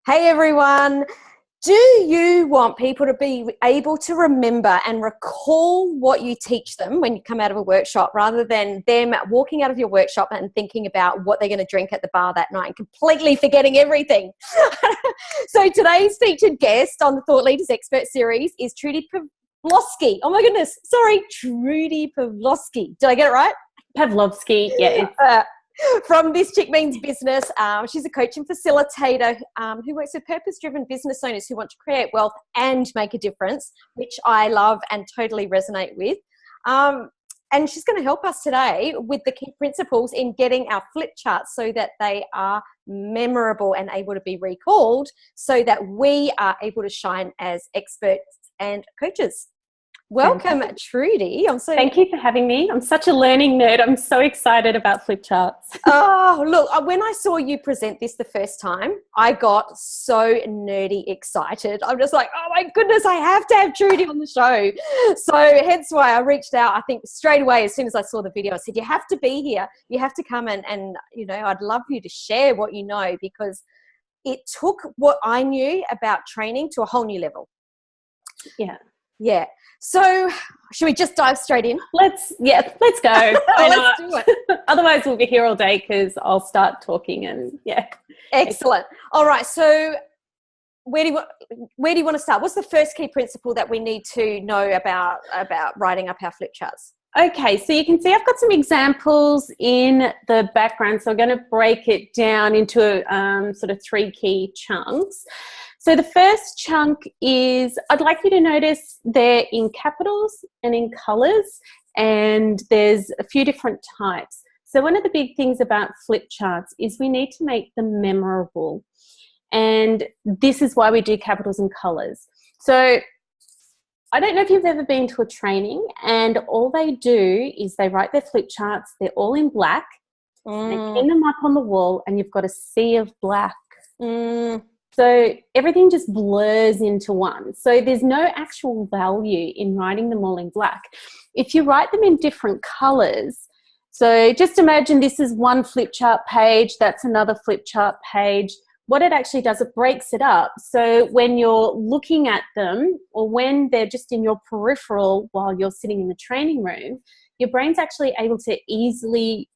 Hey everyone, do you want people to be able to remember and recall what you teach them when you come out of a workshop rather than them walking out of your workshop and thinking about what they're going to drink at the bar that night and completely forgetting everything? So today's featured guest on the Thought Leaders Expert Series is Trudy Pavlovsky. Oh my goodness, sorry, Trudy Pavlovsky. Did I get it right? Pavlovsky, yeah. From This Chick Means Business. She's a coach and facilitator who works with purpose-driven business owners who want to create wealth and make a difference, which I love and totally resonate with. And she's going to help us today with the key principles in getting our flip charts so that they are memorable and able to be recalled so that we are able to shine as experts and coaches. Welcome, Trudy. Thank you for having me. I'm such a learning nerd. I'm so excited about flip charts. Oh, look, when I saw you present this the first time, I got so nerdy excited. I'm just like, oh my goodness, I have to have Trudy on the show. So hence why I reached out, I think straight away as soon as I saw the video, I said, you have to be here. You have to come and you know, I'd love you to share what you know because it took what I knew about training to a whole new level. Yeah. So should we just dive straight in? Let's go. Let's do it. Otherwise we'll be here all day because I'll start talking and yeah. Excellent. All right. So where do you want to start? What's the first key principle that we need to know about writing up our flip charts? Okay, so you can see I've got some examples in the background. So I'm going to break it down into sort of three key chunks. So the first chunk is I'd like you to notice they're in capitals and in colours, and there's a few different types. So one of the big things about flip charts is we need to make them memorable. And this is why we do capitals and colours. So I don't know if you've ever been to a training and all they do is they write their flip charts. They're all in black. They pin them up on the wall and you've got a sea of black. So everything just blurs into one. So there's no actual value in writing them all in black. If you write them in different colours, so just imagine this is one flip chart page, that's another flip chart page. What it actually does, it breaks it up. So when you're looking at them or when they're just in your peripheral while you're sitting in the training room, your brain's actually able to easily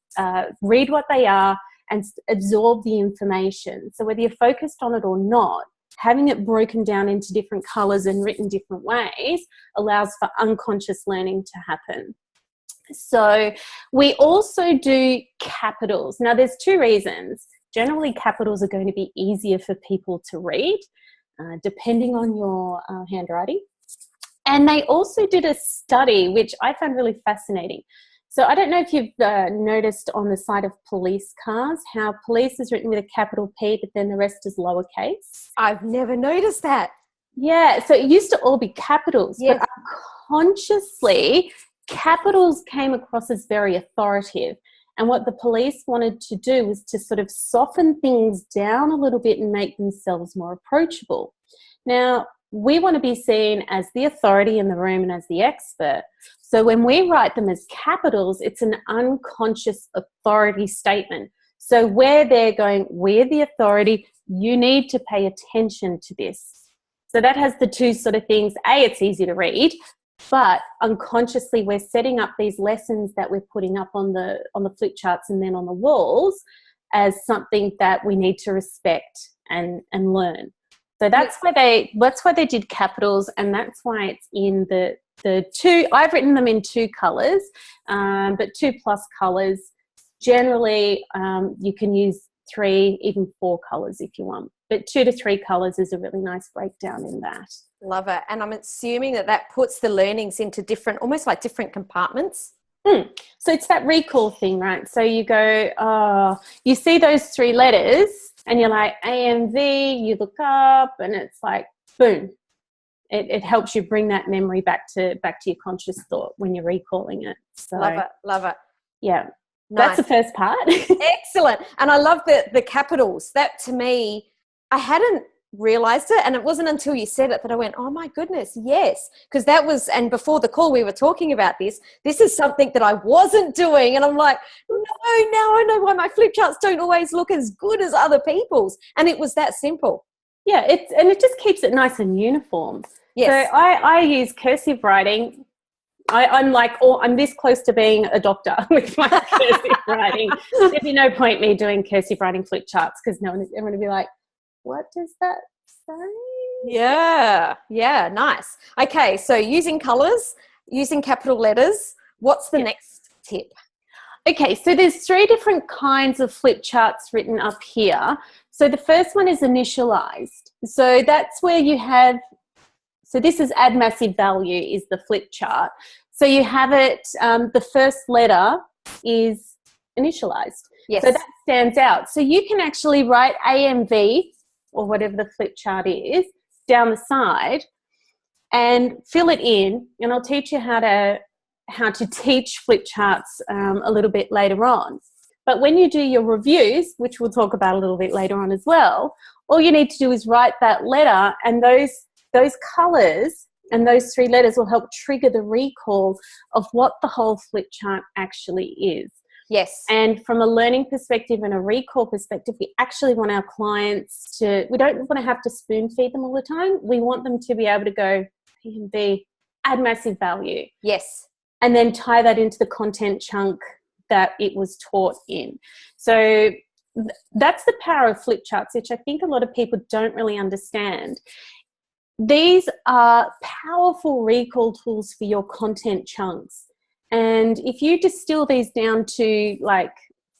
read what they are and absorb the information. So whether you're focused on it or not, having it broken down into different colours and written different ways allows for unconscious learning to happen. So we also do capitals. Now there's two reasons. Generally, capitals are going to be easier for people to read, depending on your handwriting. And they also did a study, which I found really fascinating. So I don't know if you've noticed on the side of police cars, how police is written with a capital P, but then the rest is lowercase. I've never noticed that. Yeah, so it used to all be capitals, yes. But unconsciously, capitals came across as very authoritative. And what the police wanted to do was to sort of soften things down a little bit and make themselves more approachable. Now, we want to be seen as the authority in the room and as the expert. So when we write them as capitals, it's an unconscious authority statement. So where they're going, we're the authority, you need to pay attention to this. So that has the two sort of things. A, it's easy to read. But unconsciously, we're setting up these lessons that we're putting up on the flip charts and then on the walls as something that we need to respect and learn. So that's why they did capitals, and that's why it's in the two. I've written them in two colours, but 2+ colours. Generally, you can use 3, even 4 colours if you want. But 2 to 3 colours is a really nice breakdown in that. Love it. And I'm assuming that puts the learnings into different, almost like different compartments. So it's that recall thing, right? So you go, you see those 3 letters and you're like AMV, you look up and it's like, boom. It helps you bring that memory back to your conscious thought when you're recalling it. So, love it. Yeah. Nice. That's the first part. Excellent. And I love the capitals. That to me, I hadn't realized it, and it wasn't until you said it that I went, oh my goodness, yes, because that was, and before the call we were talking about this is something that I wasn't doing, and I'm like, no, now I know why my flip charts don't always look as good as other people's, and it was that simple. Yeah, it just keeps it nice and uniform. Yes. So I use cursive writing. I'm this close to being a doctor with my cursive writing. There'd be no point me doing cursive writing flip charts because everyone would be like, what does that say? Yeah, nice. Okay, so using colours, using capital letters. What's the next tip? Okay, so there's 3 different kinds of flip charts written up here. So the first one is initialized. So that's where you have, so this is add massive value is the flip chart. So you have it, the first letter is initialized. Yes. So that stands out. So you can actually write AMV or whatever the flip chart is down the side and fill it in. And I'll teach you how to teach flip charts a little bit later on. But when you do your reviews, which we'll talk about a little bit later on as well, all you need to do is write that letter, and those colours and those 3 letters will help trigger the recall of what the whole flip chart actually is. Yes. And from a learning perspective and a recall perspective, we actually want our clients we don't want to have to spoon feed them all the time. We want them to be able to go, PMV, add massive value. Yes. And then tie that into the content chunk that it was taught in. So that's the power of flip charts, which I think a lot of people don't really understand. These are powerful recall tools for your content chunks. And if you distill these down to like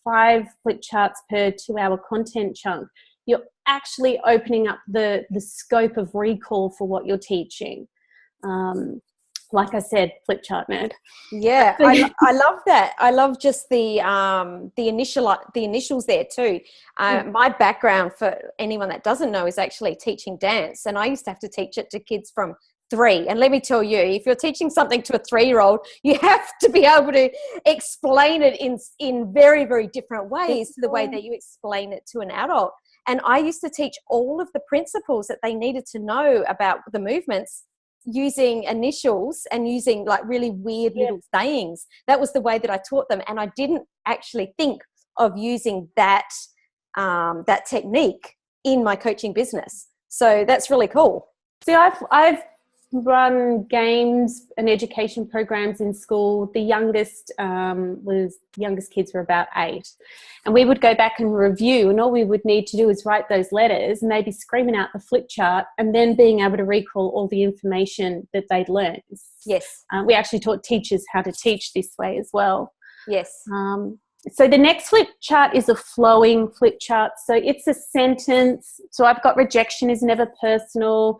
5 flip charts per 2-hour content chunk, you're actually opening up the scope of recall for what you're teaching. Like I said, flip chart nerd. Yeah, I love that. I love just the initials there too. My background, for anyone that doesn't know, is actually teaching dance, and I used to have to teach it to kids from 3. And let me tell you, if you're teaching something to a 3-year-old, you have to be able to explain it in very, very different ways to the way that you explain it to an adult. And I used to teach all of the principles that they needed to know about the movements using initials and using like really weird little sayings. That was the way that I taught them, and I didn't actually think of using that technique in my coaching business. So that's really cool. See, I've run games and education programs in school. The youngest kids were about 8, and we would go back and review, and all we would need to do is write those letters, and they'd be screaming out the flip chart and then being able to recall all the information that they'd learned. Yes. We actually taught teachers how to teach this way as well. Yes. So the next flip chart is a flowing flip chart. So it's a sentence. So I've got rejection is never personal.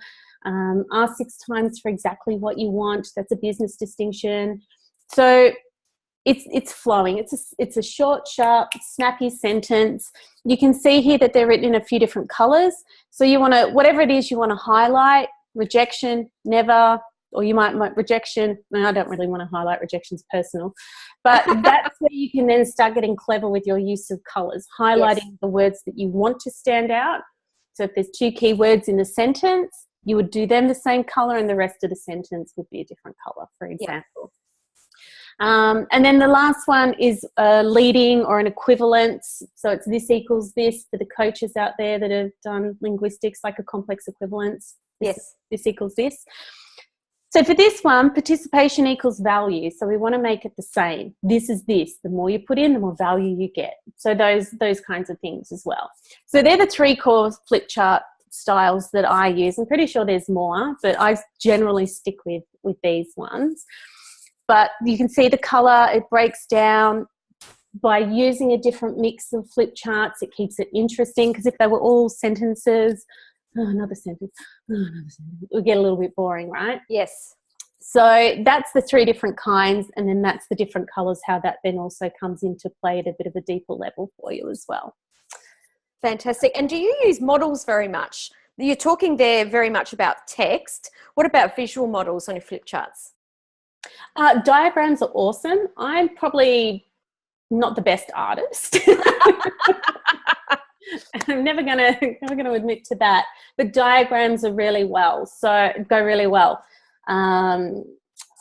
Ask 6 times for exactly what you want. That's a business distinction. So it's flowing. It's a short, sharp, snappy sentence. You can see here that they're written in a few different colors. So you want to, whatever it is you want to highlight, rejection, never, or you might rejection. No, I don't really want to highlight rejection's personal, but that's where you can then start getting clever with your use of colors, highlighting the words that you want to stand out. So if there's 2 key words in the sentence, you would do them the same color, and the rest of the sentence would be a different color, for example. And then the last one is leading or an equivalence. So it's this equals this for the coaches out there that have done linguistics, like a complex equivalence. This equals this. So for this one, participation equals value. So we want to make it the same. This is this. The more you put in, the more value you get. So those kinds of things as well. So they're the 3 core flip chart styles that I use. I'm pretty sure there's more, but I generally stick with these ones. But you can see the color, it breaks down by using a different mix of flip charts. It keeps it interesting, because if they were all sentences, another sentence, it would get a little bit boring, right? Yes. So that's the 3 different kinds, and then that's the different colors, how that then also comes into play at a bit of a deeper level for you as well. Fantastic. And do you use models very much? You're talking there very much about text. What about visual models on your flip charts? Diagrams are awesome. I'm probably not the best artist. I'm never gonna admit to that. But diagrams are really well. So go really well. So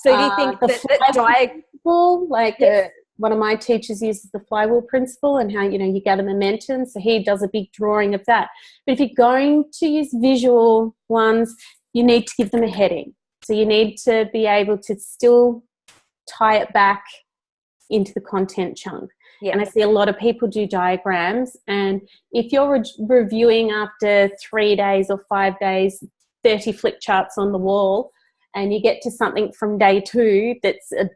do you think that diagram, like one of my teachers uses the flywheel principle and how, you gather momentum. So he does a big drawing of that. But if you're going to use visual ones, you need to give them a heading. So you need to be able to still tie it back into the content chunk. Yeah. And I see a lot of people do diagrams, and if you're reviewing after 3 days or 5 days, 30 flip charts on the wall, and you get to something from day 2 that's a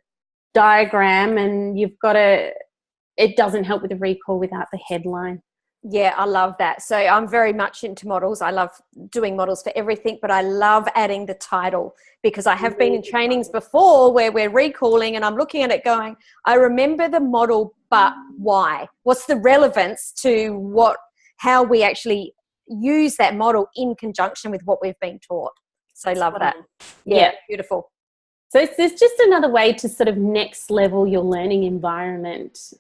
diagram, and it doesn't help with the recall without the headline. Yeah, I love that. So I'm very much into models. I love doing models for everything, but I love adding the title, because I have been in trainings before where we're recalling and I'm looking at it going, I remember the model, but why? What's the relevance to how we actually use that model in conjunction with what we've been taught? So I love that. Yeah, beautiful. So there's just another way to sort of next level your learning environment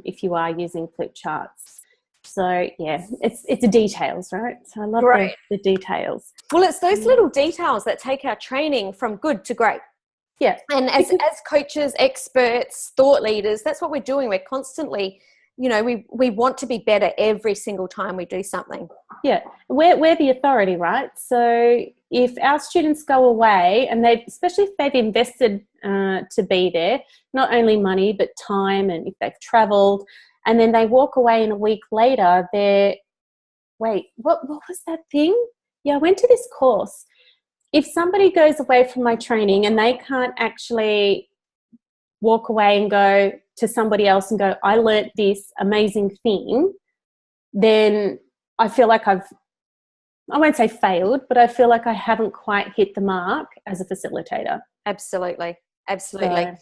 if you are using flip charts. So yeah, it's the details, right? So I love the details. Well, it's those little details that take our training from good to great. Yeah. And as coaches, experts, thought leaders, that's what we're doing. We're constantly, we want to be better every single time we do something. Yeah. We're the authority, right? So if our students go away and especially if they've invested to be there, not only money, but time, and if they've traveled, and then they walk away and a week later, wait, what was that thing? Yeah, I went to this course. If somebody goes away from my training and they can't actually walk away and go to somebody else and go, I learnt this amazing thing, then I feel like I won't say failed, but I feel like I haven't quite hit the mark as a facilitator. Absolutely. So,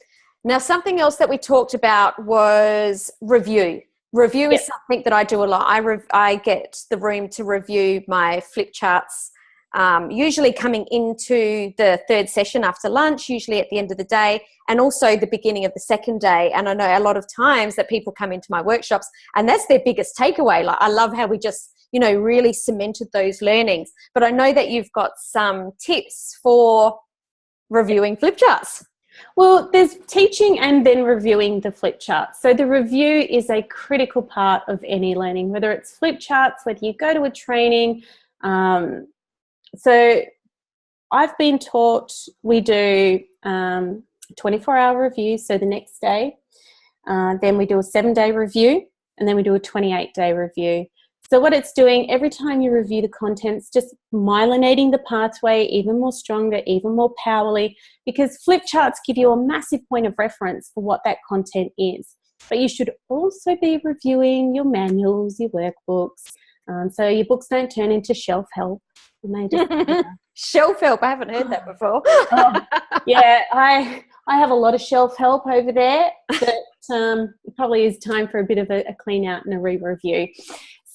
now, something else that we talked about was review. Review is something that I do a lot. I get the room to review my flip charts, usually coming into the 3rd session after lunch, usually at the end of the day, and also the beginning of the 2nd day. And I know a lot of times that people come into my workshops and that's their biggest takeaway. Like, I love how we just, really cemented those learnings. But I know that you've got some tips for reviewing flip charts. Well, there's teaching and then reviewing the flip charts. So the review is a critical part of any learning, whether it's flip charts, whether you go to a training. So I've been taught we do 24-hour review, so the next day. Then we do a 7-day review, and then we do a 28-day review. So what it's doing, every time you review the contents, just myelinating the pathway even more stronger, even more powerfully, because flip charts give you a massive point of reference for what that content is. But you should also be reviewing your manuals, your workbooks, so your books don't turn into shelf help. Shelf help, I haven't heard that before. Yeah, I have a lot of shelf help over there, but it probably is time for a bit of a clean out and a re-review.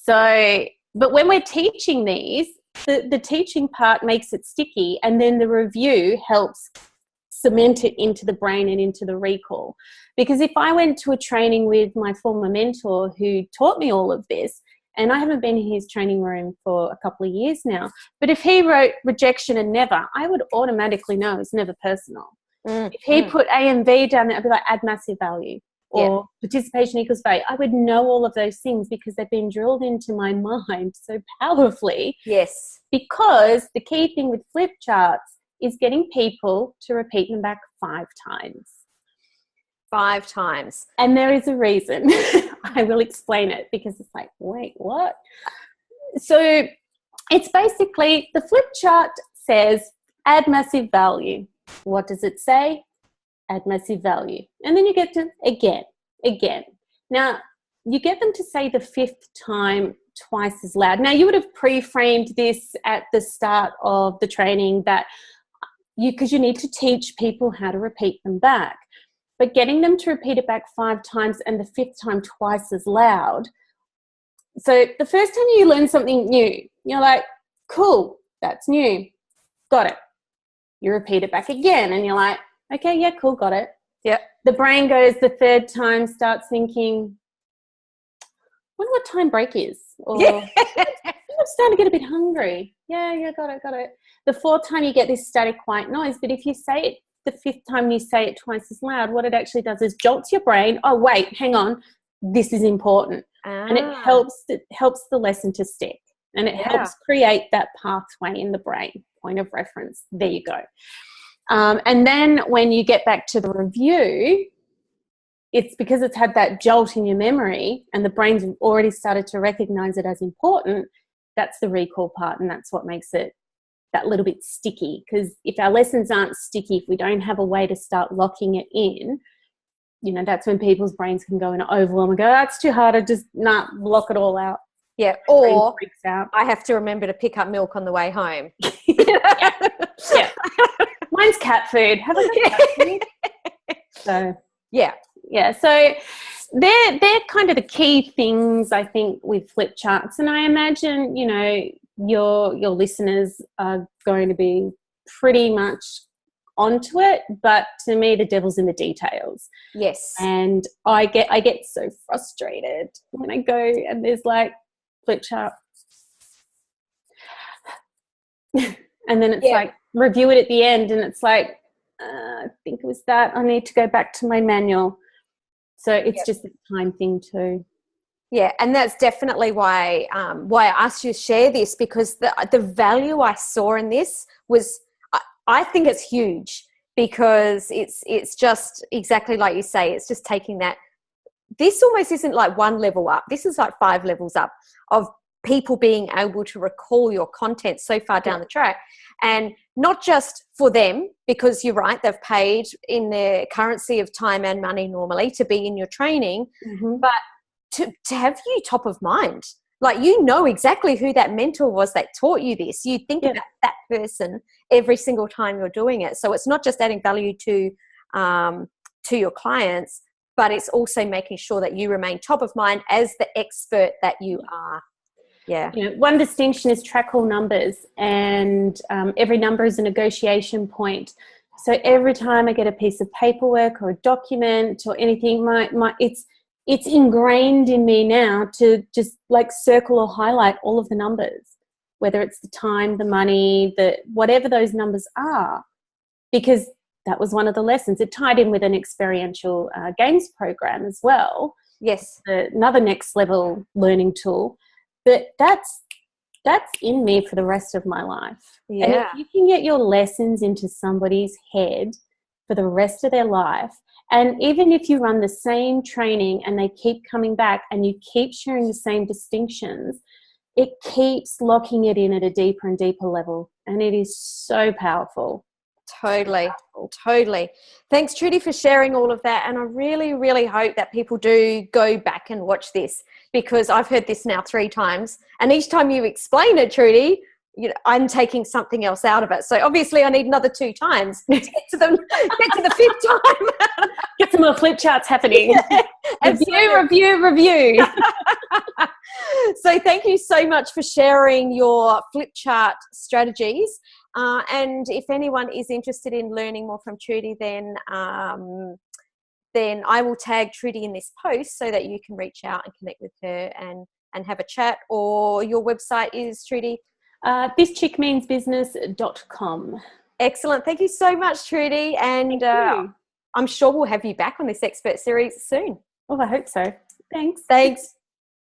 So, but when we're teaching these, the teaching part makes it sticky, and then the review helps cement it into the brain and into the recall. Because if I went to a training with my former mentor who taught me all of this, and I haven't been in his training room for a couple of years now, but if he wrote rejection and never, I would automatically know it's never personal. If he put AMV down there, I'd be like, add massive value. Or participation equals value. I would know all of those things because they've been drilled into my mind so powerfully. Yes. Because the key thing with flip charts is getting people to repeat them back 5 times. 5 times. And there is a reason. I will explain it, because it's like, wait, what? So it's basically, the flip chart says add massive value. What does it say? Add massive value. And then you get to again. Now, you get them to say the 5th time twice as loud. Now, you would have pre-framed this at the start of the training that because you need to teach people how to repeat them back. But getting them to repeat it back 5 times and the 5th time twice as loud. So the first time you learn something new, you're like, cool, that's new. Got it. You repeat it back again and you're like, okay, yeah, cool, got it. Yep. The brain goes the 3rd time, starts thinking, wonder what time break is. Or I'm starting to get a bit hungry. Yeah, got it. The 4th time you get this static white noise, but if you say it the fifth time you say it twice as loud, what it actually does is jolts your brain. Oh, wait, hang on. This is important. And it helps the lesson to stick. And it helps create that pathway in the brain, point of reference. There you go. And then when you get back to the review, it's because it's had that jolt in your memory and the brain's already started to recognize it as important. That's the recall part, and that's what makes it that little bit sticky. Because if our lessons aren't sticky, if we don't have a way to start locking it in, you know, that's when people's brains can go into overwhelm and go, that's too hard, I just block it all out. Yeah, or I have to remember to pick up milk on the way home. Yeah. Mine's cat food. Have I got cat food? So yeah. So they're kind of the key things, I think, with flip charts. And I imagine, you know, your listeners are going to be pretty much onto it, but to me the devil's in the details. Yes. And I get so frustrated when I go and there's like flip chart and then it's like review it at the end and it's like I think it was that I need to go back to my manual. So it's just a time thing too. Yeah, and that's definitely why I asked you to share this, because the value I saw in this was, I think it's huge, because it's just exactly like you say, it's just taking that. This almost isn't like one level up. This is like 5 levels up of people being able to recall your content so far down the track. And not just for them, because you're right, they've paid in their currency of time and money normally to be in your training, but to have you top of mind. Like, you know exactly who that mentor was that taught you this. You think about that person every single time you're doing it. So it's not just adding value to your clients, but it's also making sure that you remain top of mind as the expert that you are. Yeah. You know, one distinction is track all numbers, and every number is a negotiation point. So every time I get a piece of paperwork or a document or anything, it's ingrained in me now to just like circle or highlight all of the numbers, whether it's the time, the money, whatever those numbers are, because that was one of the lessons. It tied in with an experiential games program as well. Yes. Another next level learning tool. But that's in me for the rest of my life. Yeah. And if you can get your lessons into somebody's head for the rest of their life, and even if you run the same training and they keep coming back and you keep sharing the same distinctions, it keeps locking it in at a deeper and deeper level. And it is so powerful. Totally. Thanks, Trudy, for sharing all of that. And I really, really hope that people do go back and watch this, because I've heard this now 3 times. And each time you explain it, Trudy, you know, I'm taking something else out of it. So obviously I need another 2 times to get to the 5th time. Get some more flip charts happening. Yeah, review. So thank you so much for sharing your flip chart strategies. And if anyone is interested in learning more from Trudy, then I will tag Trudy in this post so that you can reach out and connect with her and have a chat. Or your website is, Trudy? thischickmeansbusiness.com. Excellent. Thank you so much, Trudy. And I'm sure we'll have you back on this expert series soon. Oh, I hope so. Thanks.